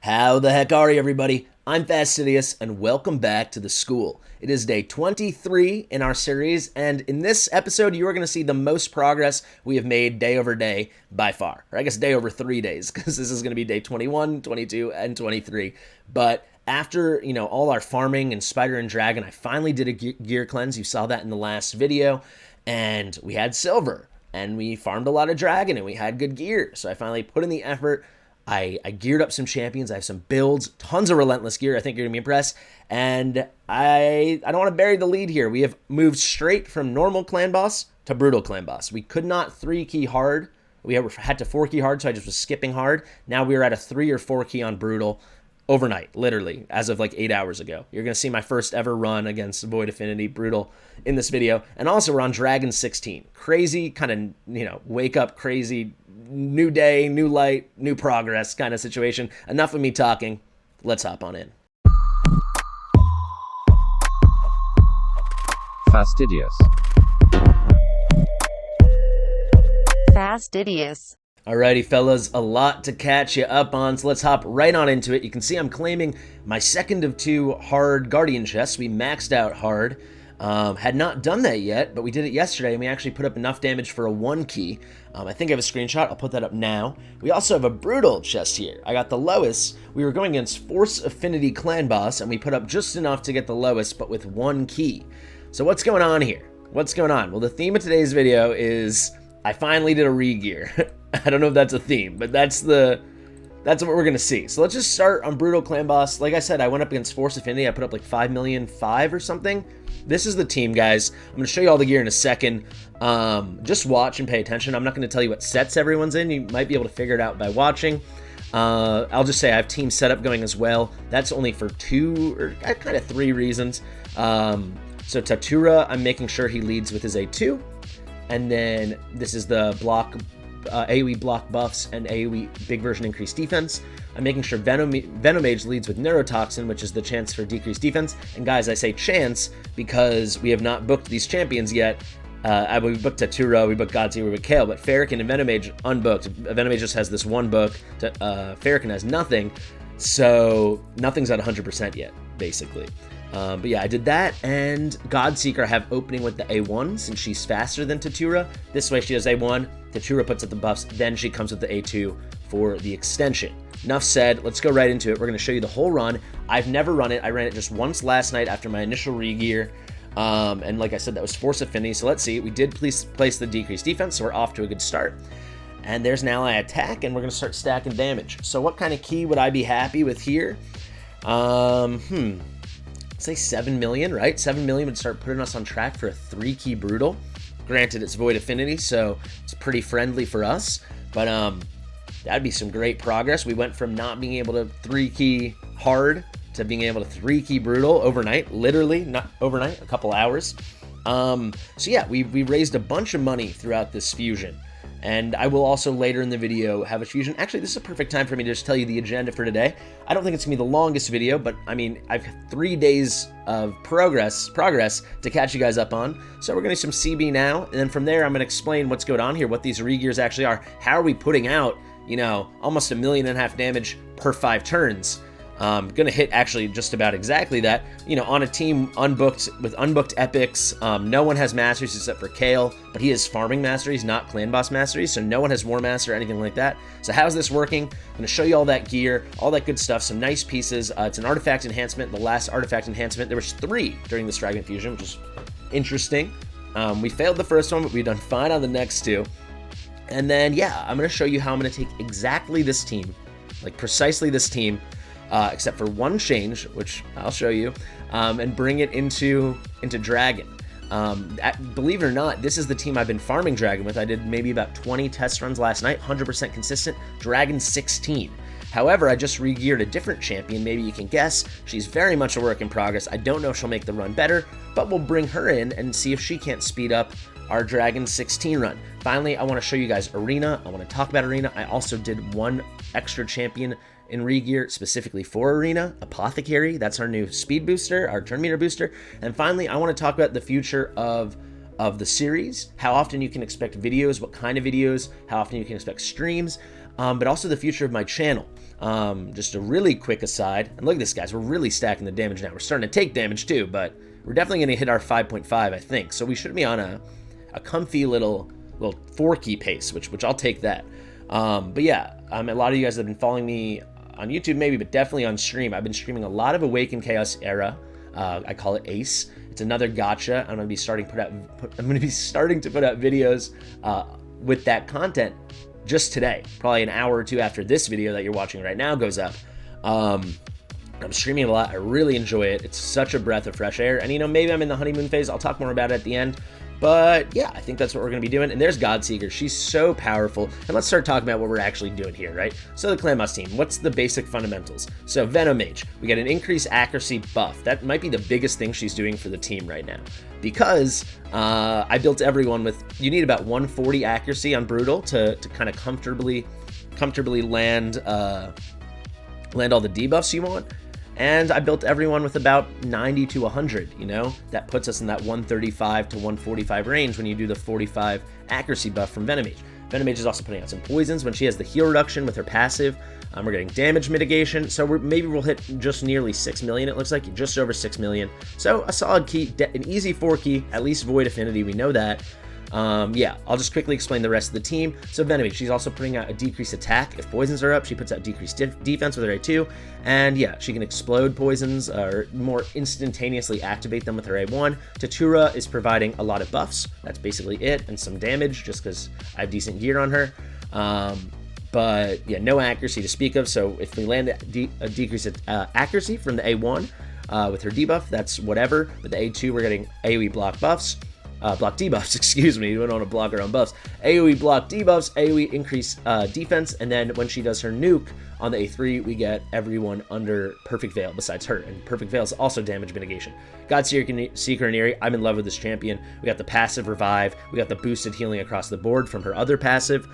How the heck are you, everybody? I'm Fastidious, and welcome back to the school. It is day 23 in our series, and in this episode, you are going to see the most progress we have made day over day by far. Or I guess day over 3 days, because this is going to be day 21, 22, and 23. But after, all our farming and spider and dragon, I finally did a gear cleanse. You saw that in the last video, and we had silver, and we farmed a lot of dragon, and we had good gear. So I finally put in the effort. I geared up some champions. I have some builds, tons of relentless gear. I think you're going to be impressed. And I don't want to bury the lead here. We have moved straight from normal clan boss to brutal clan boss. We could not 3-key hard. We had to 4-key hard, so I just was skipping hard. Now we're at a 3 or 4-key on brutal overnight, literally, as of like 8 hours ago. You're going to see my first ever run against Void Affinity Brutal in this video. And also we're on Dragon 16. Crazy, kind of, wake up crazy, new day, new light, new progress kind of situation. Enough of me talking. Let's hop on in. Fastidious. Fastidious. Alrighty, fellas, a lot to catch you up on, so let's hop right on into it. You can see I'm claiming my second of 2 hard guardian chests. We maxed out hard. Had not done that yet, but we did it yesterday, and we actually put up enough damage for a 1-key. I think I have a screenshot. I'll put that up now. We also have a brutal chest here. I got the lowest. We were going against Force Affinity Clan Boss, and we put up just enough to get the lowest, but with 1 key. So what's going on here? What's going on? Well, the theme of today's video is I finally did a regear. I don't know if that's a theme, but that's what we're going to see. So let's just start on Brutal Clan Boss. Like I said, I went up against Force Affinity. I put up like 5,000,005 or something. This is the team, guys. I'm going to show you all the gear in a second. Just watch and pay attention. I'm not going to tell you what sets everyone's in. You might be able to figure it out by watching. I'll just say I have team setup going as well. That's only for 2 or kind of 3 reasons. So Tatura, I'm making sure he leads with his A2. And then this is the block AoE block buffs and AoE big version increased defense. I'm making sure Venom Mage leads with Neurotoxin, which is the chance for decreased defense. And guys, I say chance because we have not booked these champions yet. We booked Tatura, we booked Godseeker, we booked Kale, but Farrakhan and Venom Mage unbooked. Venom Mage just has this 1 book. Farrakhan has nothing, so nothing's at 100% yet, basically. But yeah, I did that, and Godseeker I have opening with the A1 since she's faster than Tatura. This way she has A1, Tatura puts up the buffs, then she comes with the A2 for the extension. Enough said, let's go right into it. We're going to show you the whole run. I've never run it. I ran it just once last night after my initial regear. And like I said, that was Force Affinity. So let's see. We did place the decreased defense, so we're off to a good start. And there's an ally attack, and we're going to start stacking damage. So what kind of key would I be happy with here? Say 7 million, right? 7 million would start putting us on track for a 3-key brutal. Granted, it's Void Affinity, so it's pretty friendly for us. But that'd be some great progress. We went from not being able to 3-key hard to being able to 3-key brutal overnight. Literally, not overnight, a couple hours. So yeah, we raised a bunch of money throughout this fusion. And I will also later in the video have a fusion. Actually, this is a perfect time for me to just tell you the agenda for today. I don't think it's going to be the longest video, but I mean, I've 3 days of progress to catch you guys up on. So we're going to do some CB now, and then from there, I'm going to explain what's going on here, what these regears actually are. How are we putting out, almost 1.5 million damage per 5 turns? Gonna hit actually just about exactly that. On a team unbooked with unbooked epics. No one has masteries except for Kale, but he has farming masteries, not clan boss masteries, so no one has war master or anything like that. So how's this working? I'm gonna show you all that gear, all that good stuff, some nice pieces. It's an artifact enhancement, the last artifact enhancement. There was 3 during this Dragon Fusion, which is interesting. We failed the first one, but we've done fine on the next 2. And then, yeah, I'm gonna show you how I'm gonna take exactly this team, like precisely this team, except for 1 change, which I'll show you, and bring it into Dragon. Believe it or not, this is the team I've been farming Dragon with. I did maybe about 20 test runs last night, 100% consistent, Dragon 16. However, I just regeared a different champion. Maybe you can guess. She's very much a work in progress. I don't know if she'll make the run better, but we'll bring her in and see if she can't speed up our Dragon 16 run. Finally, I want to show you guys Arena. I want to talk about Arena. I also did 1 extra champion in regear specifically for Arena, Apothecary. That's our new speed booster, our turn meter booster. And finally, I want to talk about the future of the series, how often you can expect videos, what kind of videos, how often you can expect streams, but also the future of my channel. Just a really quick aside, and look at this, guys, we're really stacking the damage now. We're starting to take damage too, but we're definitely going to hit our 5.5, I think. So we should be on a comfy little 4-key pace, which I'll take that. But yeah, a lot of you guys have been following me on YouTube maybe, but definitely on stream. I've been streaming a lot of Awakened Chaos Era. I call it Ace. It's another gacha. I'm going to be starting to put out videos with that content just today, probably an hour or two after this video that you're watching right now goes up. I'm streaming a lot. I really enjoy it. It's such a breath of fresh air. And, you know, maybe I'm in the honeymoon phase. I'll talk more about it at the end. But, yeah, I think that's what we're going to be doing. And there's Godseeker. She's so powerful. And let's start talking about what we're actually doing here, right? So the Clan Boss team, what's the basic fundamentals? So Venom Mage, we get an increased accuracy buff. That might be the biggest thing she's doing for the team right now. Because I built everyone with, you need about 140 accuracy on Brutal to kind of comfortably land all the debuffs you want. And I built everyone with about 90 to 100, you know? That puts us in that 135 to 145 range when you do the 45 accuracy buff from Venom Mage. Venom Mage is also putting out some poisons when she has the heal reduction with her passive. We're getting damage mitigation, so maybe we'll hit just nearly 6 million, it looks like, just over 6 million. So a solid key, an easy 4-key, at least Void Affinity, we know that. Yeah, I'll just quickly explain the rest of the team. So Venom Mage, she's also putting out a decreased attack if poisons are up. She puts out decreased defense with her A2, and yeah, she can explode poisons or more instantaneously activate them with her A1. Tatura is providing a lot of buffs. That's basically it, and some damage just because I have decent gear on her. But yeah, no accuracy to speak of. So if we land a decreased accuracy from the A1 with her debuff, that's whatever. With the A2, we're getting AoE block buffs. Block debuffs, excuse me, we don't want to block our own buffs. AoE block debuffs, AoE increase defense, and then when she does her nuke on the A3, we get everyone under Perfect Veil besides her, and Perfect Veil is also damage mitigation. Godseeker and Eerie, I'm in love with this champion. We got the passive revive, we got the boosted healing across the board from her other passive.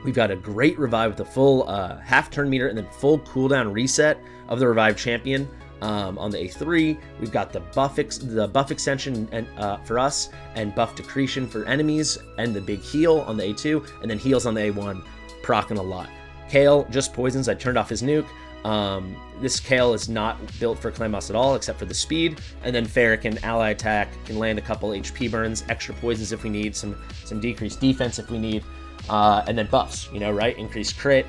We've got a great revive with the full half turn meter and then full cooldown reset of the revived champion. On the A3, we've got the buff extension and for us, and buff decretion for enemies, and the big heal on the A2, and then heals on the A1, procking a lot. Kale, just poisons. I turned off his nuke. This Kale is not built for Clan Boss at all, except for the speed, and then Ferric can ally attack, can land a couple HP burns, extra poisons if we need, some decreased defense if we need. And then buffs, you know, right? Increased crit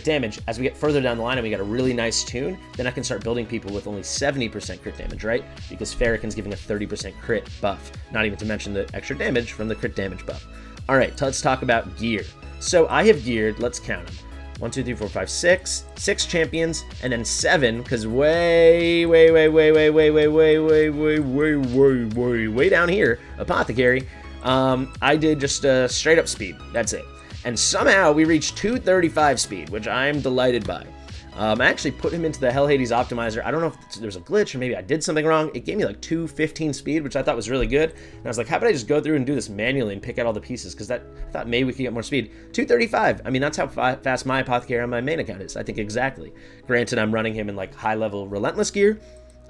damage. As we get further down the line and we got a really nice tune, then I can start building people with only 70% crit damage, right? Because Ferrican's giving a 30% crit buff, not even to mention the extra damage from the crit damage buff. All right, let's talk about gear. So I have geared, let's count them. 1, 2, 3, 4, 5, 6 champions, and then 7, because way down here, Apothecary, I did just a straight up speed. That's it. And somehow we reached 235 speed, which I'm delighted by. I actually put him into the Hell Hades optimizer. I don't know if there was a glitch or maybe I did something wrong. It gave me like 215 speed, which I thought was really good. And I was like, how about I just go through and do this manually and pick out all the pieces? Because I thought maybe we could get more speed. 235. I mean, that's how fast my Apothecary on my main account is. I think exactly. Granted, I'm running him in like high level Relentless gear.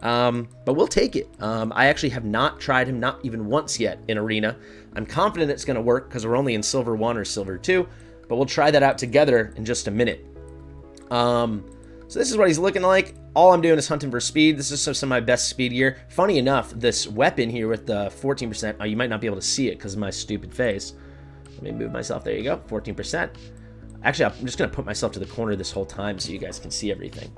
But we'll take it. I actually have not tried him, not even once yet in Arena. I'm confident it's going to work because we're only in Silver 1 or Silver 2, but we'll try that out together in just a minute. So this is what he's looking like. All I'm doing is hunting for speed. This is some of my best speed gear. Funny enough, this weapon here with the 14%, you might not be able to see it because of my stupid face. Let me move myself. There you go, 14%. Actually, I'm just going to put myself to the corner this whole time so you guys can see everything.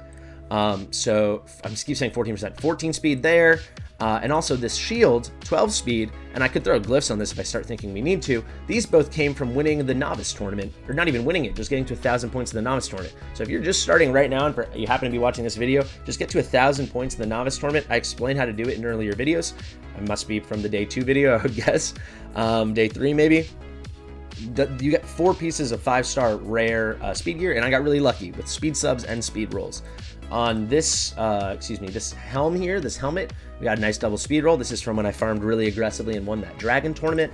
So I'm just keep saying 14%, 14 speed there, and also this shield, 12 speed, and I could throw glyphs on this if I start thinking we need to. These both came from winning the novice tournament, or not even winning it, just getting to 1,000 points in the novice tournament. So if you're just starting right now and you happen to be watching this video, just get to 1,000 points in the novice tournament. I explained how to do it in earlier videos. I must be from the day 2 video, I would guess. Day 3 maybe. You get 4 pieces of 5-star rare speed gear, and I got really lucky with speed subs and speed rolls. On this, this helm here, this helmet, we got a nice double speed roll. This is from when I farmed really aggressively and won that dragon tournament.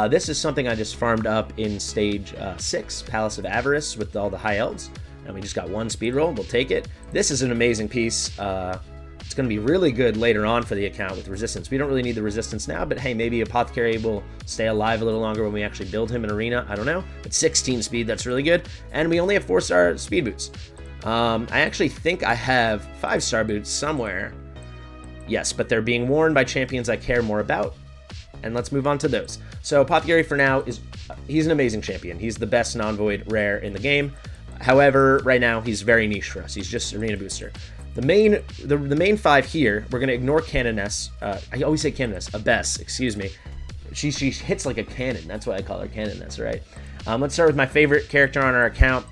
This is something I just farmed up in stage 6, Palace of Avarice, with all the high elves. And we just got 1 speed roll, we'll take it. This is an amazing piece. It's going to be really good later on for the account with resistance. We don't really need the resistance now, but hey, maybe Apothecary will stay alive a little longer when we actually build him in Arena. I don't know. But 16 speed, that's really good. And we only have 4-star speed boots. I actually think I have 5-star boots somewhere. Yes, but they're being worn by champions I care more about. And let's move on to those. So Apothecary for now he's an amazing champion. He's the best non-void rare in the game. However, right now he's very niche for us. He's just Arena booster. The main 5 here, we're gonna ignore Canoness. I always say Canoness, Abyss, excuse me. She hits like a cannon. That's why I call her Canoness, right? Let's start with my favorite character on our account.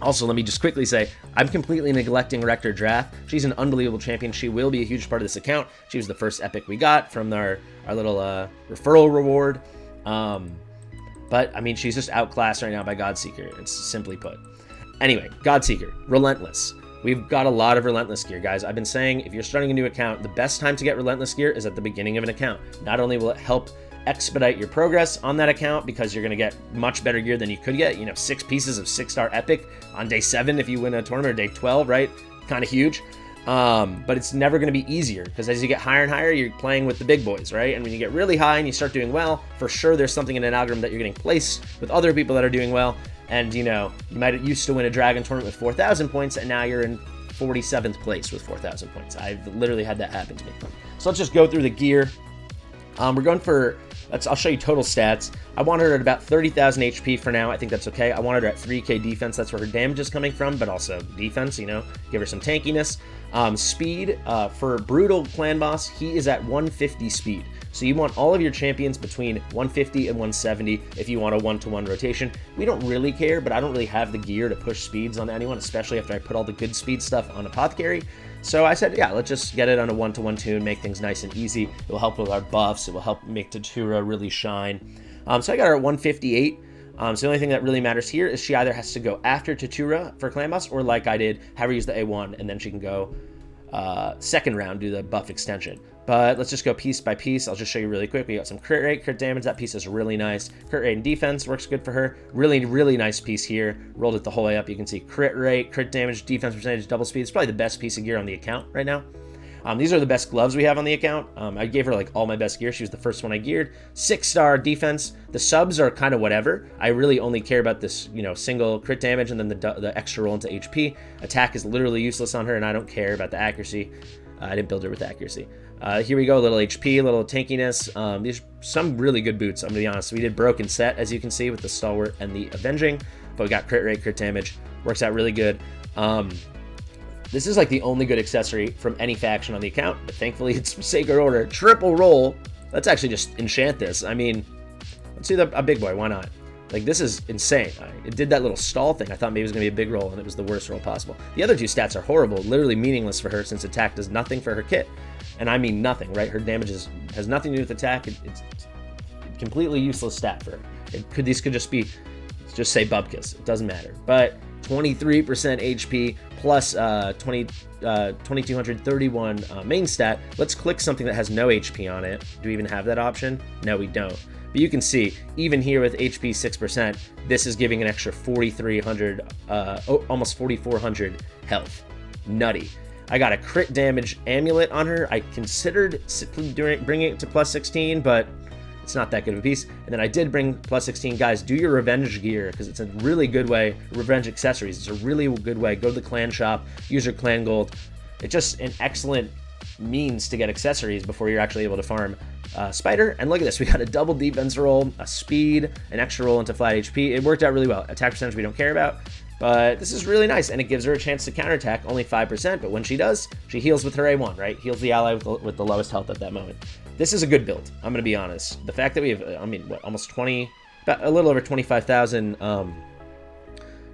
Also, let me just quickly say, I'm completely neglecting Rector Drath. She's an unbelievable champion. She will be a huge part of this account. She was the first epic we got from our little referral reward. But, I mean, she's just outclassed right now by Godseeker. It's simply put. Anyway, Godseeker, Relentless. We've got a lot of Relentless gear, guys. I've been saying, if you're starting a new account, the best time to get Relentless gear is at the beginning of an account. Not only will it help expedite your progress on that account because you're going to get much better gear than you could get, 6 pieces of 6-star epic on day 7 if you win a tournament, or day 12, right? Kind of huge. But it's never going to be easier because as you get higher and higher, you're playing with the big boys, right? And when you get really high and you start doing well, for sure there's something in an algorithm that you're getting placed with other people that are doing well. And you might have used to win a dragon tournament with 4,000 points and now you're in 47th place with 4,000 points. I've literally had that happen to me. So let's just go through the gear. We're going for, I'll show you total stats. I want her at about 30,000 HP for now. I think that's okay. I wanted her at 3k defense. That's where her damage is coming from, but also defense, give her some tankiness. Speed, for Brutal Clan Boss, he is at 150 speed. So you want all of your champions between 150 and 170 if you want a 1-to-1 rotation. We don't really care, but I don't really have the gear to push speeds on anyone, especially after I put all the good speed stuff on Apothecary. So I said, yeah, let's just get it on a 1-to-1 tune, make things nice and easy. It will help with our buffs. It will help make Tatura really shine. So I got her at 158. So the only thing that really matters here is she either has to go after Tatura for Clan Boss, or like I did, have her use the A1, and then she can go second round, do the buff extension. But let's just go piece by piece. I'll just show you really quick. We got some crit rate, crit damage. That piece is really nice. Crit rate and defense works good for her. Really, really nice piece here. Rolled it the whole way up. You can see crit rate, crit damage, defense percentage, double speed. It's probably the best piece of gear on the account right now. These are the best gloves we have on the account. I gave her like all my best gear. She was the first one I geared. 6-star defense. The subs are kind of whatever. I really only care about this, single crit damage and then the extra roll into HP. Attack is literally useless on her, and I don't care about the accuracy. I didn't build her with accuracy. Here we go, a little HP, a little tankiness. These are some really good boots, I'm gonna be honest. We did Broken Set, as you can see, with the Stalwart and the Avenging, but we got crit rate, crit damage. Works out really good. This is like the only good accessory from any faction on the account, but thankfully it's Sacred Order. Triple roll. Let's actually just enchant this. I mean, let's do a big boy, why not? Like, this is insane. It did that little stall thing. I thought maybe it was going to be a big roll, and it was the worst roll possible. The other two stats are horrible, literally meaningless for her, since attack does nothing for her kit. And I mean nothing, right? Her damage has nothing to do with attack. It's a completely useless stat for her. These could just be, just say Bubkiss. It doesn't matter. But 23% HP plus 2231 main stat. Let's click something that has no HP on it. Do we even have that option? No, we don't. But you can see, even here with HP 6%, this is giving an extra 4,300, almost 4,400 health. Nutty. I got a crit damage amulet on her. I considered bringing it to plus 16, but it's not that good of a piece. And then I did bring plus 16. Guys, do your revenge gear, because it's a really good way. Revenge accessories. It's a really good way. Go to the clan shop, use your clan gold. It's just an excellent means to get accessories before you're actually able to farm Spider. And look at this, we got a double defense roll, a speed, an extra roll into flat HP. It worked out really well. Attack percentage we don't care about, but this is really nice, and it gives her a chance to counterattack, only 5%, but when she does, she heals with her A1, right? Heals the ally with the lowest health at that moment. This is a good build, I'm gonna be honest. The fact that we have, I mean, what, almost 20, about a little over 25,000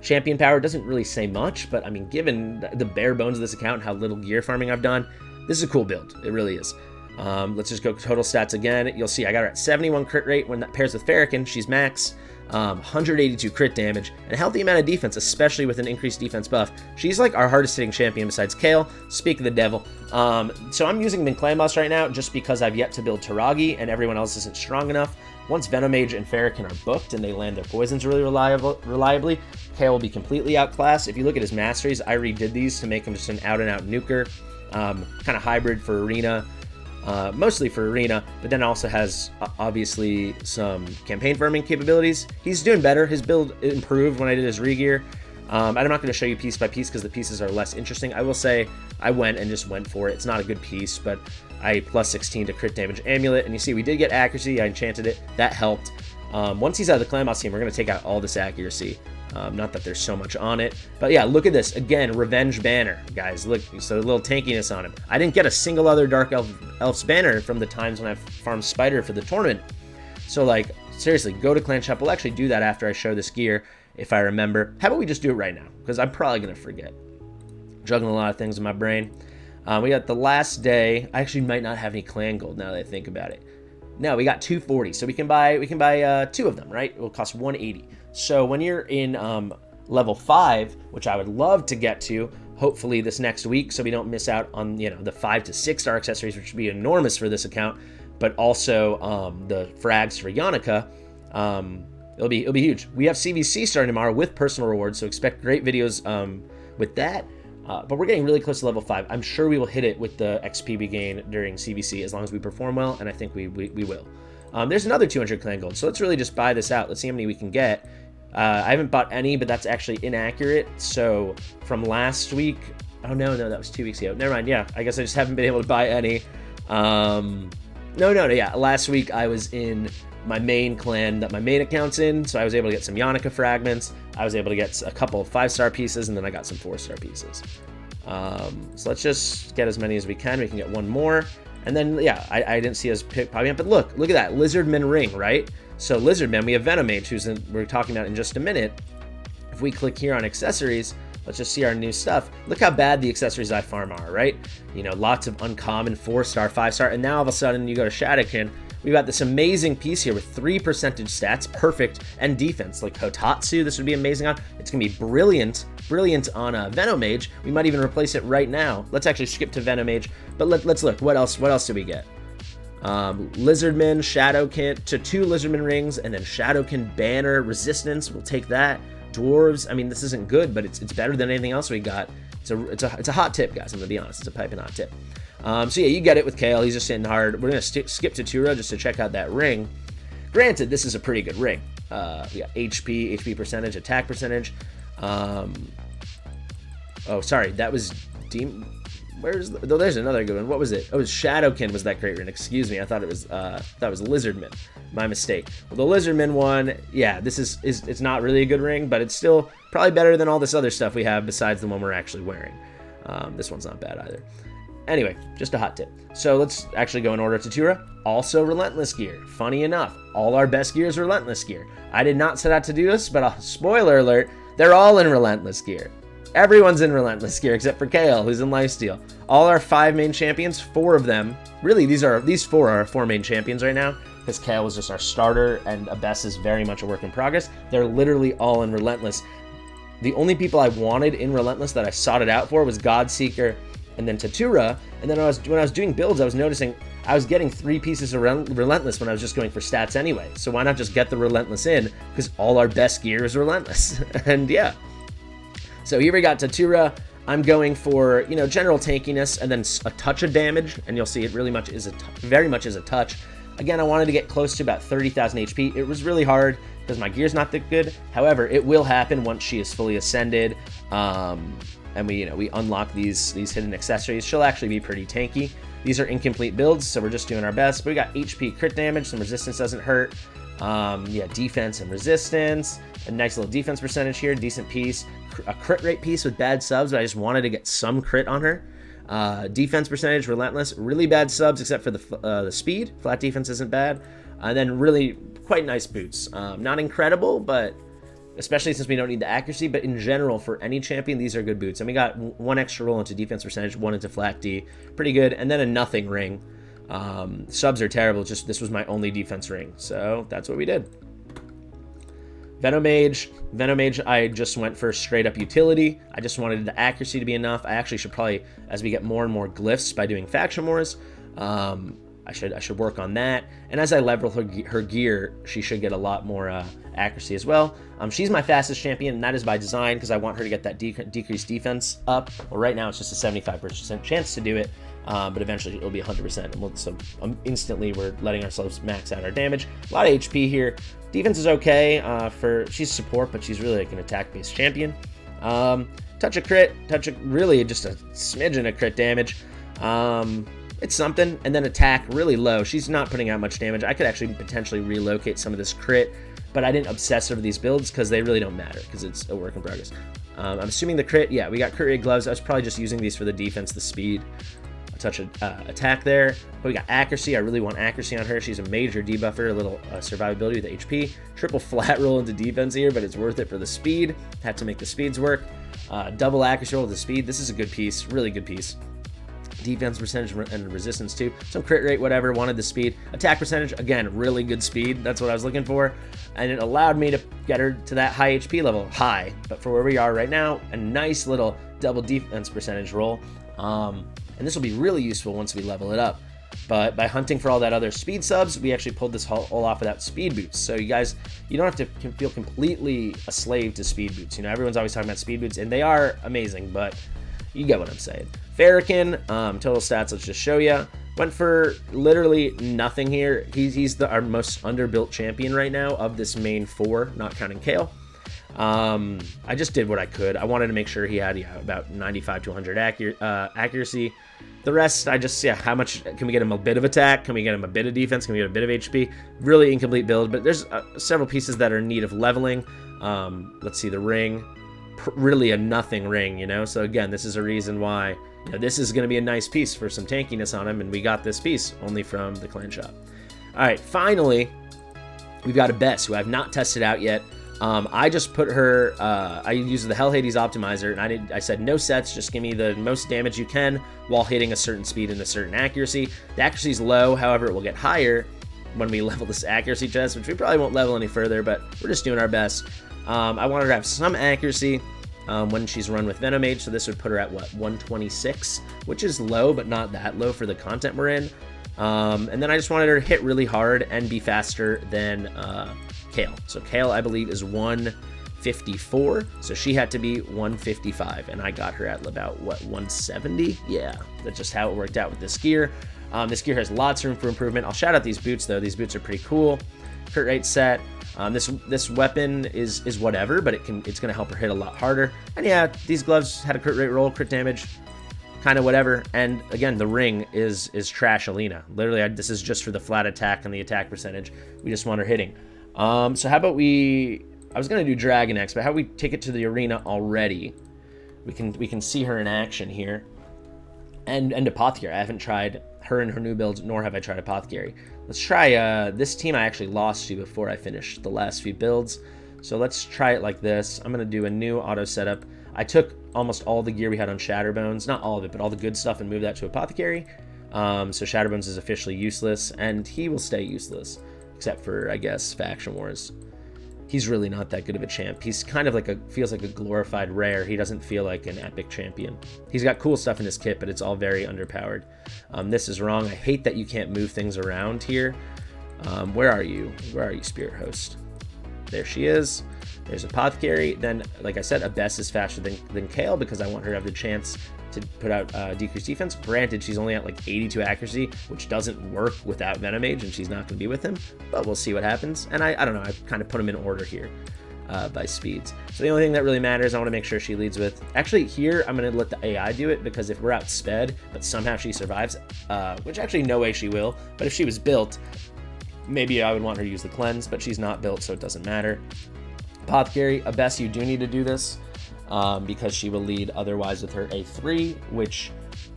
champion power doesn't really say much, but I mean, given the bare bones of this account and how little gear farming I've done, this is a cool build. It really is. Let's just go total stats again. You'll see I got her at 71 crit rate. When that pairs with Farrakhan, she's max. 182 crit damage, and a healthy amount of defense, especially with an increased defense buff. She's like our hardest hitting champion besides Kale. Speak of the devil. So I'm using the Clan Boss right now just because I've yet to build Taragi and everyone else isn't strong enough. Once Venom Mage and Farrakhan are booked and they land their poisons really reliably, Kale will be completely outclassed. If you look at his masteries, I redid these to make him just an out-and-out nuker. kind of hybrid for arena, mostly for arena, but then also has obviously some campaign farming capabilities. He's doing better. His build improved when I did his regear. I'm not going to show you piece by piece because the pieces are less interesting. I will say I went for it. It's not a good piece, but I plus 16 to crit damage amulet, and you see we did get accuracy. I enchanted it. That helped. Once he's out of the clan boss team, we're going to take out all this accuracy. Not that there's so much on it, but yeah, look at this. Again, Revenge Banner, guys. Look, so a little tankiness on him. I didn't get a single other Dark Elf's Banner from the times when I farmed Spider for the tournament. So, like, seriously, go to Clan Shop. We'll actually do that after I show this gear, if I remember. How about we just do it right now? Because I'm probably going to forget. Juggling a lot of things in my brain. We got the last day. I actually might not have any clan gold now that I think about it. No, we got 240, so we can buy 2 of them, right? It will cost 180. So when you're in level 5, which I would love to get to, hopefully this next week, so we don't miss out on, you know, the 5 to 6 star accessories, which would be enormous for this account, but also the frags for Yannicka. It'll be huge. We have CVC starting tomorrow with personal rewards, so expect great videos with that. But we're getting really close to level 5. I'm sure we will hit it with the XP we gain during CVC as long as we perform well, and I think we will. There's another 200 clan gold, so let's really just buy this out. Let's see how many we can get. I haven't bought any, but that's actually inaccurate. So from last week, oh no, that was 2 weeks ago. Never mind, yeah, I guess I just haven't been able to buy any. Yeah, last week I was in my main clan that my main account's in, so I was able to get some Yannicka fragments. I was able to get a couple of 5-star pieces, and then I got some 4-star pieces. So let's just get as many as we can. We can get one more. And then, yeah, I didn't see us popping up, but look at that, Lizardman ring, right? So Lizardman, we have Venom Mage, we're talking about in just a minute. If we click here on accessories, let's just see our new stuff. Look how bad the accessories I farm are, right? You know, lots of uncommon 4-star, 5-star, and now all of a sudden you go to Shadowkin, we've got this amazing piece here with 3% stats, perfect, and defense. Like Hotatsu, this would be amazing on. It's gonna be brilliant on Venom Mage. We might even replace it right now. Let's actually skip to Venom Mage, but let's look. What else do we get? Lizardman, Shadowkin, to 2 Lizardman rings, and then Shadowkin Banner, Resistance. We'll take that. Dwarves. I mean, this isn't good, but it's better than anything else we got. It's a hot tip, guys. I'm gonna be honest. It's a piping hot tip. So yeah, you get it with Kale. He's just hitting hard. We're gonna skip to Tatura just to check out that ring. Granted, this is a pretty good ring. We got HP percentage, attack percentage. Oh, sorry, that was there's another good one. What was it? Oh, it was Shadowkin was that great ring. Excuse me, I thought it was Lizardman. My mistake. Well, the Lizardman one, yeah, this is it's not really a good ring, but it's still probably better than all this other stuff we have besides the one we're actually wearing. This one's not bad either. Anyway, just a hot tip. So let's actually go in order. Tatura, also Relentless gear. Funny enough, all our best gear is Relentless gear. I did not set out to do this, but spoiler alert, they're all in Relentless gear. Everyone's in Relentless gear except for Kale, who's in Lifesteal. All our 5 main champions, 4 of them, really these 4 are our 4 main champions right now, because Kale was just our starter and Abess is very much a work in progress. They're literally all in Relentless. The only people I wanted in Relentless that I sought it out for was Godseeker and then Tatura, and then when I was doing builds, I was noticing I was getting 3 pieces of Relentless when I was just going for stats anyway. So why not just get the Relentless in, because all our best gear is Relentless. And yeah. So here we got Tatura. I'm going for, you know, general tankiness and then a touch of damage, and you'll see it really much is very much is a touch. Again, I wanted to get close to about 30,000 HP. It was really hard because my gear's not that good. However, it will happen once she is fully ascended. And we unlock these hidden accessories. She'll actually be pretty tanky. These are incomplete builds, so we're just doing our best. But we got HP crit damage, some resistance doesn't hurt. Yeah, defense and resistance. A nice little defense percentage here, decent piece. A crit rate piece with bad subs, but I just wanted to get some crit on her. Defense percentage, relentless. Really bad subs except for the speed. Flat defense isn't bad. And then really quite nice boots. Not incredible, but especially since we don't need the accuracy, but in general, for any champion, these are good boots. And we got 1 extra roll into defense percentage, 1 into flat D. Pretty good. And then a nothing ring. Subs are terrible, just this was my only defense ring. So that's what we did. Venom Mage, I just went for straight up utility. I just wanted the accuracy to be enough. I actually should probably, as we get more and more glyphs by doing faction wars, I should work on that. And as I level her gear, she should get a lot more accuracy as well. She's my fastest champion, and that is by design because I want her to get that decreased defense up. Well, right now it's just a 75% chance to do it, but eventually it'll be 100%. So instantly we're letting ourselves max out our damage. A lot of HP here. Defense is okay she's support, but she's really like an attack-based champion. Touch a crit, really just a smidgen of crit damage. It's something, and then attack really low. She's not putting out much damage. I could actually potentially relocate some of this crit, but I didn't obsess over these builds because they really don't matter because it's a work in progress. I'm assuming the crit, yeah, we got crit rate gloves. I was probably just using these for the defense, the speed. A touch of attack there, but we got accuracy. I really want accuracy on her. She's a major debuffer, a little survivability with HP. Triple flat roll into defense here, but it's worth it for the speed. Had to make the speeds work. Double accuracy roll with the speed. This is a good piece, really good piece. Defense percentage and resistance too. Some crit rate, whatever, wanted the speed. Attack percentage, again, really good speed. That's what I was looking for. And it allowed me to get her to that high HP level. High, but for where we are right now, a nice little double defense percentage roll. And this will be really useful once we level it up. But by hunting for all that other speed subs, we actually pulled this all off without speed boots. So you guys, you don't have to feel completely a slave to speed boots. You know, everyone's always talking about speed boots, and they are amazing, but you get what I'm saying. Farrakhan, total stats, let's just show you. Went for literally nothing here. He's our most underbuilt champion right now of this main 4, not counting Kale. I just did what I could. I wanted to make sure he had about 95 to 100 accuracy. The rest, how much can we get him? A bit of attack? Can we get him a bit of defense? Can we get a bit of HP? Really incomplete build, but there's several pieces that are in need of leveling. Let's see, the ring. Really a nothing ring, you know? So again, this is a reason why, you know, this is going to be a nice piece for some tankiness on him, and we got this piece only from the clan shop. All right, finally, we've got a Bess, who I've not tested out yet. I just put her, I used the Hell Hades optimizer, and I said no sets, just give me the most damage you can while hitting a certain speed and a certain accuracy. The accuracy is low, however, it will get higher when we level this accuracy chest, which we probably won't level any further, but we're just doing our best. I wanted her to have some accuracy when she's run with Venom Mage, so this would put her at, what, 126, which is low, but not that low for the content we're in. And then I just wanted her to hit really hard and be faster than Kale. So Kale, I believe, is 154, so she had to be 155, and I got her at about, what, 170? Yeah, that's just how it worked out with this gear. This gear has lots of room for improvement. I'll shout out these boots, though. These boots are pretty cool. Crit rate set. This weapon is whatever, but it's going to help her hit a lot harder. And yeah, these gloves had a crit rate roll, crit damage, kind of whatever. And again, the ring is trash Alina. Literally, this is just for the flat attack and the attack percentage. We just want her hitting. So how about I was going to do Dragon X, but how about we take it to the arena already? We can see her in action here. And Apothecary. I haven't tried her in her new build, nor have I tried Apothecary. Let's try this team I actually lost to before I finished the last few builds. So let's try it like this. I'm going to do a new auto setup. I took almost all the gear we had on Shatterbones, not all of it, but all the good stuff, and moved that to Apothecary. So Shatterbones is officially useless, and he will stay useless, except for, I guess, Faction Wars. He's really not that good of a champ. He's kind of like feels like a glorified rare. He doesn't feel like an epic champion. He's got cool stuff in his kit, but it's all very underpowered. This is wrong. I hate that you can't move things around here. Where are you? Where are you, Spirit Host? There she is. There's Apothecary. Then, like I said, a Bess is faster than Kale because I want her to have the chance to put out decreased defense. Granted, she's only at like 82 accuracy, which doesn't work without Venom Mage, and she's not going to be with him, but we'll see what happens. And I don't know, I kind of put them in order here by speeds. So the only thing that really matters, I want to make sure she leads with. Actually, here, I'm going to let the AI do it, because if we're outsped, but somehow she survives, which actually no way she will, but if she was built, maybe I would want her to use the cleanse, but she's not built, so it doesn't matter. Apothecary, a Bess, you do need to do this. Because she will lead otherwise with her A3, which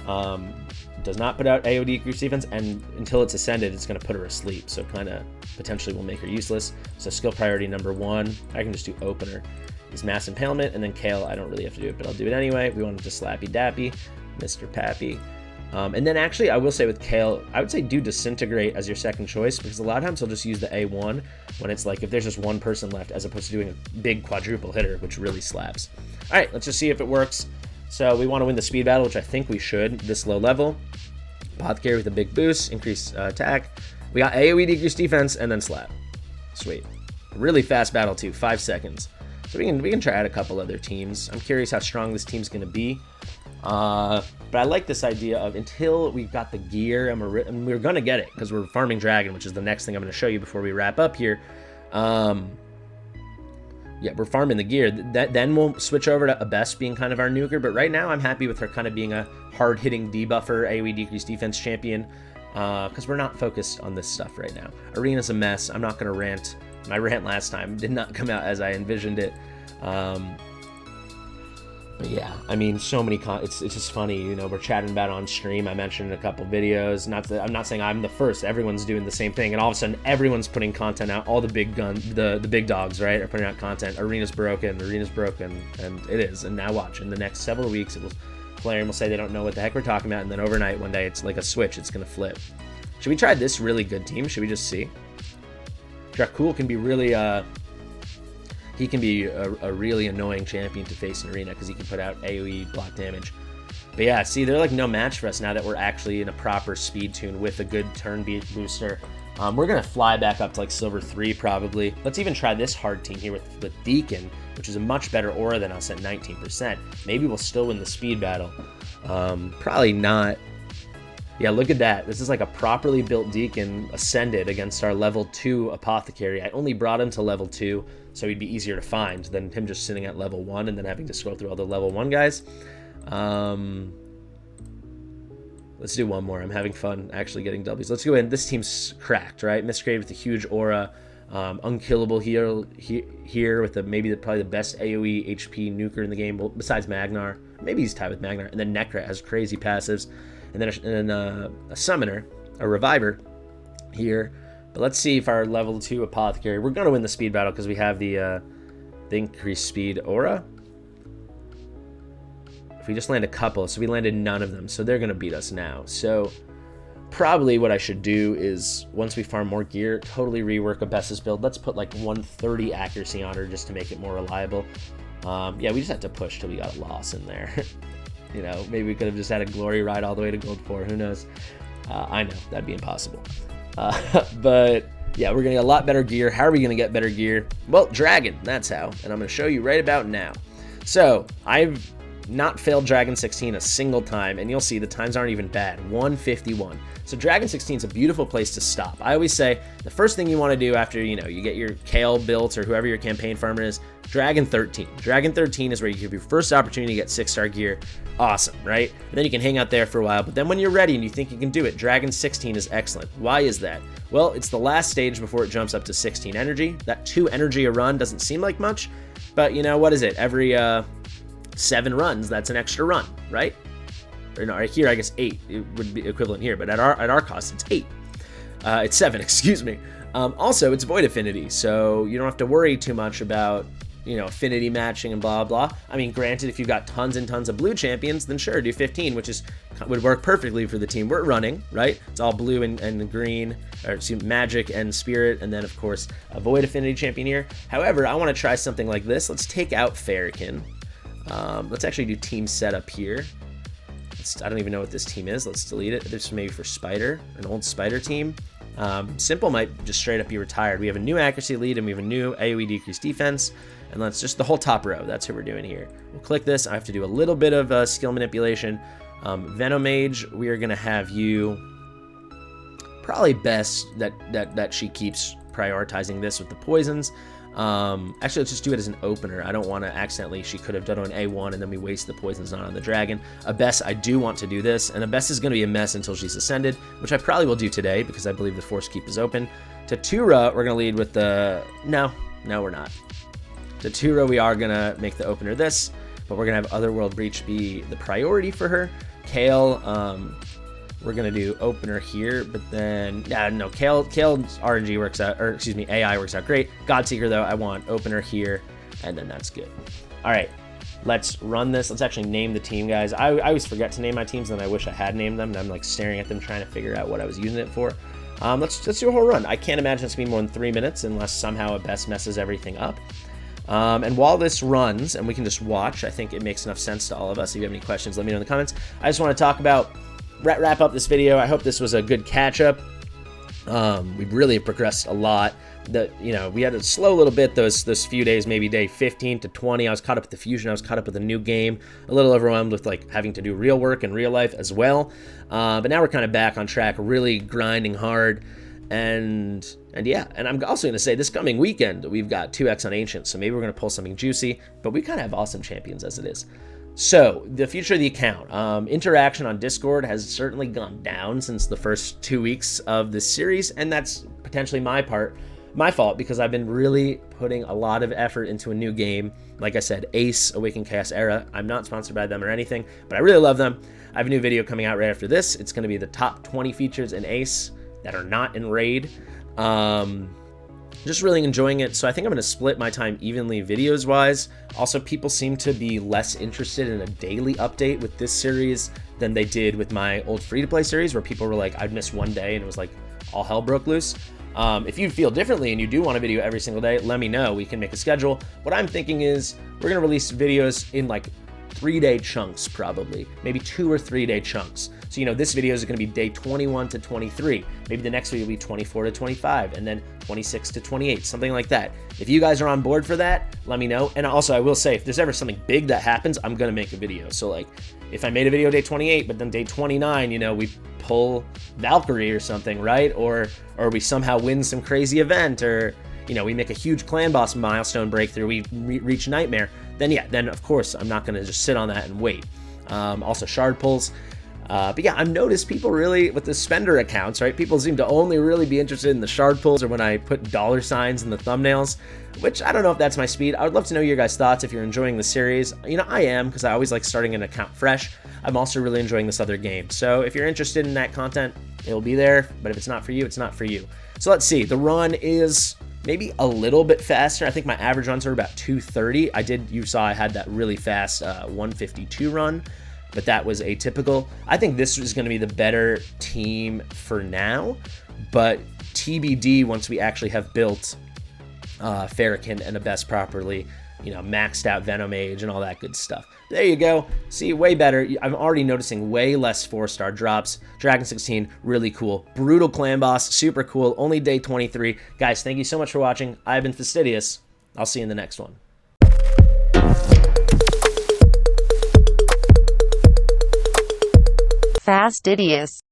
does not put out AoE decreased defense, and until it's ascended, it's going to put her asleep, so kind of potentially will make her useless. So skill priority number 1, I can just do opener, is Mass Impalement, and then Kale, I don't really have to do it, but I'll do it anyway. We want to Slappy Dappy, Mr. Pappy. And then actually, I will say with Kale, I would say do Disintegrate as your second choice, because a lot of times he'll just use the A1 when it's like if there's just one person left, as opposed to doing a big quadruple hitter, which really slaps. All right, let's just see if it works. So we want to win the speed battle, which I think we should, this low level. Apothecary with a big boost, increased attack. We got AoE decreased defense, and then slap. Sweet. Really fast battle too, 5 seconds. So we can try out a couple other teams. I'm curious how strong this team's gonna be. But I like this idea of until we've got the gear, and we're gonna get it because we're farming dragon, which is the next thing I'm gonna show you before we wrap up here. Yeah, we're farming the gear. Then we'll switch over to Abess being kind of our nuker. But right now, I'm happy with her kind of being a hard-hitting debuffer, AoE decreased defense champion, because we're not focused on this stuff right now. Arena's a mess. I'm not going to rant. My rant last time did not come out as I envisioned it. But yeah, I mean, so many it's just funny, you know, we're chatting about it on stream. I mentioned in a couple videos. I'm not saying I'm the first. Everyone's doing the same thing, and all of a sudden, everyone's putting content out. All the big the big dogs, right, are putting out content. Arena's broken, and it is. And now watch, in the next several weeks, Flaring will say they don't know what the heck we're talking about, and then overnight, one day, it's like a switch. It's gonna flip. Should we try this really good team? Should we just see? Dracul can be really he can be a really annoying champion to face in Arena because he can put out AoE block damage. But yeah, see, they're like no match for us now that we're actually in a proper speed tune with a good turn beat booster. We're going to fly back up to like Silver 3 probably. Let's even try this hard team here with Deacon, which is a much better aura than us at 19%. Maybe we'll still win the speed battle. Probably not. Yeah, look at that. This is like a properly built Deacon ascended against our level 2 Apothecary. I only brought him to level 2, so he'd be easier to find than him just sitting at level 1 and then having to scroll through all the level 1 guys. Let's do one more. I'm having fun actually getting W's. Let's go in. This team's cracked, right? Miscreated with a huge aura. Unkillable here with probably the best AoE HP nuker in the game, well, besides Magnar. Maybe he's tied with Magnar. And then Necra has crazy passives. And then a summoner, a reviver here. But let's see if our level 2 Apothecary, we're going to win the speed battle because we have the increased speed aura. If we just land a couple, so we landed none of them, so they're going to beat us now. So probably what I should do is, once we farm more gear, totally rework Abess's build. Let's put like 130 accuracy on her just to make it more reliable. Yeah, we just had to push till we got a loss in there. You know, maybe we could have just had a glory ride all the way to Gold 4. Who knows? I know, that'd be impossible. But yeah, we're going to get a lot better gear. How are we going to get better gear? Well, Dragon, that's how. And I'm going to show you right about now. So, I've not failed Dragon 16 a single time, and you'll see the times aren't even bad. 151. So Dragon 16 is a beautiful place to stop. I always say the first thing you want to do after, you know, you get your Kale built or whoever your campaign farmer is, Dragon 13. Dragon 13 is where you give your first opportunity to get 6-star gear. Awesome, right? And then you can hang out there for a while, but then when you're ready and you think you can do it, Dragon 16 is excellent. Why is that? Well, it's the last stage before it jumps up to 16 energy. That 2 energy a run doesn't seem like much, but you know, what is it? Every 7 runs, that's an extra run, right? Or no, right here, I guess 8 it would be equivalent here, but at our cost, it's 8. It's 7, excuse me. Also, it's void affinity, so you don't have to worry too much about, you know, affinity matching and blah blah. I mean, granted, if you've got tons and tons of blue champions, then sure, do 15, which would work perfectly for the team we're running, right? It's all blue and green, or excuse me, magic and spirit, and then of course a void affinity champion here. However, I want to try something like this. Let's take out Farrakhan. Let's actually do team setup here. I don't even know what this team is. Let's delete it. This is maybe for Spider, an old Spider team. Simple might just straight up be retired. We have a new accuracy lead and we have a new AoE decreased defense. And let's just the whole top row. That's what we're doing here. We'll click this. I have to do a little bit of skill manipulation. Venom Mage, we are going to have you probably best that she keeps prioritizing this with the poisons. Actually, let's just do it as an opener. I don't want to accidentally, she could have done an A1 and then we waste the poisons on the dragon. Abess, I do want to do this, and Abess is going to be a mess until she's ascended, which I probably will do today because I believe the Force Keep is open. Tatura, we're going to lead with the, no, we're not. Tatura, we are going to make the opener this, but we're going to have Otherworld Breach be the priority for her. Kale, we're going to do opener here, but then, no, Kale's RNG works out, or excuse me, AI works out great. Godseeker, though, I want opener here, and then that's good. All right, let's run this. Let's actually name the team, guys. I always forget to name my teams, and I wish I had named them, and I'm like staring at them trying to figure out what I was using it for. Let's do a whole run. I can't imagine it's going to be more than 3 minutes unless somehow Abess messes everything up. And while this runs, and we can just watch, I think it makes enough sense to all of us. If you have any questions, let me know in the comments. I just want to talk about wrap up this video. I hope this was a good catch-up. We really have progressed a lot. We had a slow little bit those few days, maybe day 15 to 20. I was caught up with the fusion. I was caught up with a new game. A little overwhelmed with like having to do real work in real life as well. But now we're kind of back on track, really grinding hard. And yeah, and I'm also going to say this coming weekend, we've got 2x on Ancient, so maybe we're going to pull something juicy, but we kind of have awesome champions as it is. So, the future of the account. Interaction on Discord has certainly gone down since the first 2 weeks of this series, and that's potentially my fault, because I've been really putting a lot of effort into a new game. Like I said, Ace, Awakened Chaos Era. I'm not sponsored by them or anything, but I really love them. I have a new video coming out right after this. It's going to be the top 20 features in Ace that are not in Raid. Just really enjoying it, so I think I'm going to split my time evenly videos wise. Also, people seem to be less interested in a daily update with this series than they did with my old free-to-play series, where people were like, I'd miss one day and it was like all hell broke loose. If you feel differently and you do want a video every single day, let me know. We can make a schedule. What I'm thinking is we're going to release videos in like 3-day chunks, probably maybe 2 or 3 day chunks. So this video is going to be day 21 to 23. Maybe the next video will be 24 to 25, and then 26 to 28, something like that. If you guys are on board for that, let me know. And also, I will say, if there's ever something big that happens, I'm going to make a video. So like, if I made a video day 28, but then day 29, we pull Valkyrie or something, right? Or we somehow win some crazy event, or we make a huge clan boss milestone breakthrough, we reach Nightmare, then of course I'm not going to just sit on that and wait. Also shard pulls. But yeah, I've noticed people really, with the spender accounts, right, people seem to only really be interested in the shard pulls or when I put $ signs in the thumbnails, which I don't know if that's my speed. I would love to know your guys' thoughts if you're enjoying the series. I am, because I always like starting an account fresh. I'm also really enjoying this other game. So if you're interested in that content, it'll be there. But if it's not for you, it's not for you. So let's see. The run is maybe a little bit faster. I think my average runs are about 230. You saw I had that really fast 152 run, but that was atypical. I think this is going to be the better team for now, but TBD once we actually have built Farrakhan and Abess properly, maxed out Venom Mage and all that good stuff. There you go. See, way better. I'm already noticing way less 4-star drops. Dragon 16, really cool. Brutal clan boss, super cool. Only day 23. Guys, thank you so much for watching. I've been Fastidious. I'll see you in the next one. Fastidious.